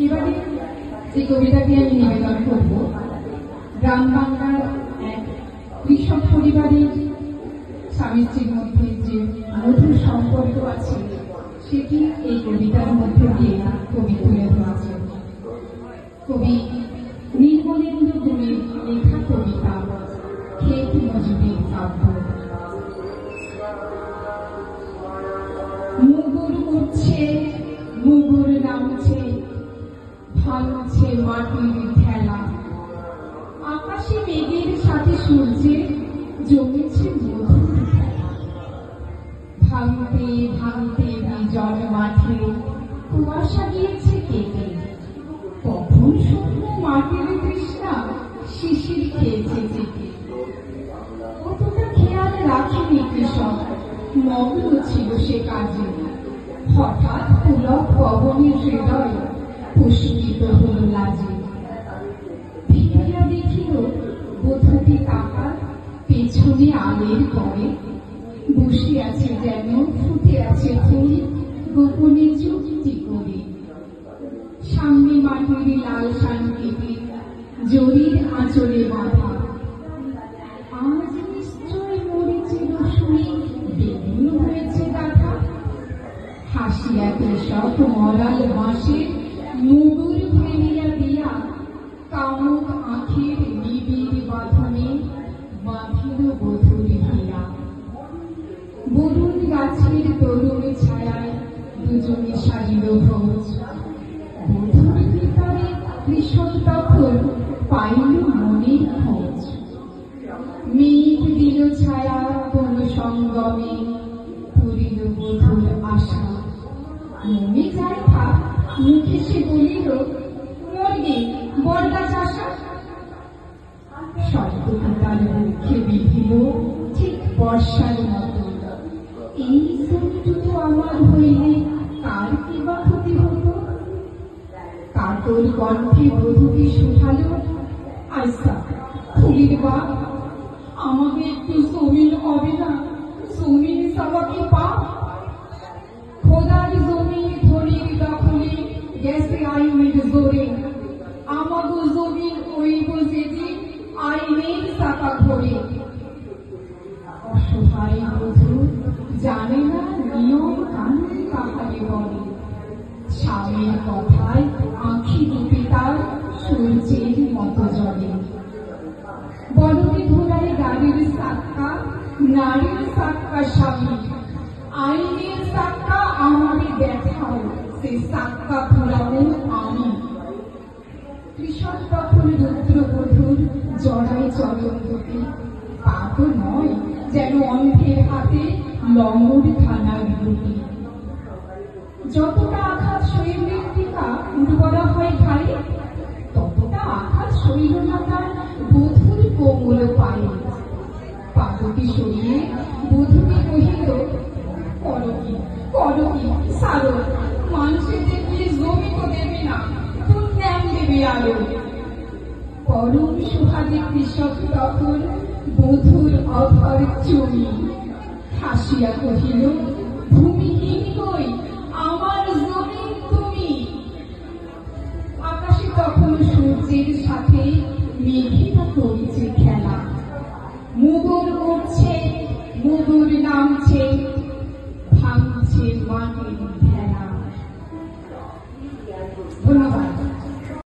এবারে যে কবিতাটি আমি নিবেদন করব, গ্রাম বাংলার এক কৃষক পরিবারের স্বামী স্ত্রীর মধ্যে যে মধুর সম্পর্ক আছে সেটি এই কবিতার মধ্যে দিয়ে কবি তুলে ধরেছেন। কবি নীলমণেন্দু গুণের লেখা কবিতা ক্ষেত মজুরির কাব্য। মুগুর উঠছে, মুগুর নামছে, ভাঙছে মাটির ঠেলা, আকাশে মেঘের সাথে সূর্যে জমেছে মধুর খেলা। ভাঙতে ভাঙতে নির্জন মাঠে কুয়াশা গিয়েছে কেটে, কখন শুকনো মাটির তৃষ্ণা শিশির খেয়েছে চেটে। কতটা খেয়াল রাখেনি কৃষক, মগ্ন ছিল সে কাজে। হঠাৎ পুলক পবনের হৃদয় পুষ্পিত হল লাজে। ফিরিয়া দেখিল বধূটি তাহার পেছনে আলের পরে বসে আছে যেন ফুটে আছে ফুল গোপনে চুক্তি করে। সামনে মাটির লাল শানকেটে জরির আঁচলে বাঁধা, আজ নিশ্চয় মরেছে রসুই বেগুন হয়েছে কাঁথা। হাসিয়া কৃষক মরাল হাসে মুগুর ফেলিয়া দিয়া, কামক আঁখের নিবিড় বাঁধনে বাঁধিল বধূর হিয়া। বরুণ গাছের তরুণ ছায়ায় দুজনে সাজিল ভোজ, বধূর ভিতরে কৃষক তখন পাইল মনের খোঁজ। মেঘ দিল ছায়া কোন সঙ্গমে পুরিল বধূর আশা। মনে যায় থাক, মুখে সে বলিল মর্গে বরগাছ আশা। শব্দটি তার মুখে বিধিল ঠিক বর্ষার মতো, এই শত্রুটো আমার হইলে কার কি বা ক্ষতি হতো। কাতর কণ্ঠে বধূকে শুধালো, আইসা ফুলির বা আমাকে একটু জমিন হবে না, জমিন সবাকে পা। খোদার জমিন ধরির দখলে গেছে আইনের জোরে, আমাগো জমিন ওইব যেদিন আইনের চাকা ধরে। অসহায় বধূ জানে না নিয়ম কানুন কাহারে বলে, স্বামীর কথায় আঁখি দুটি তার সূর্যের মতো জলে। বলতে ঘোড়ায় গাড়ির চাক্কা, নারীর চাক্কা স্বামী, আইনের চাক্কা আমারে দেখাও, সে চাক্কা ঘোরাবো আমি। কৃষক তখন রুদ্রবধূর জড়ায় চলন দুটি, তা তো নয় যেন অন্ধের হাতে লঙ্গর থানার দুটি। যতটা আঘাত শরীর মৃত্তিকা উর্বরা হয় ভাই, ততটা আঘাত শরীর না তার বধূর কোমল পায়ে। পাদটি সরিয়ে বধূকে কহিল, করকি করকি সারো, মানুষে দেখিয়ে জমি তো দেবে না, তোর ন্যাম দেবে আলো। পরম সুহাগে কৃষক তখন বধূর অধর চুমি, হাসিয়া কহিল, ভূমিহীন কই আমার জমি তুমি। আকাশে তখন সূর্যের সাথে মেঘেরা করেছে খেলা। মুগুর উঠছে, মুগুর নামছে, ভাঙছে মাটির ভেলা। ধন্যবাদ।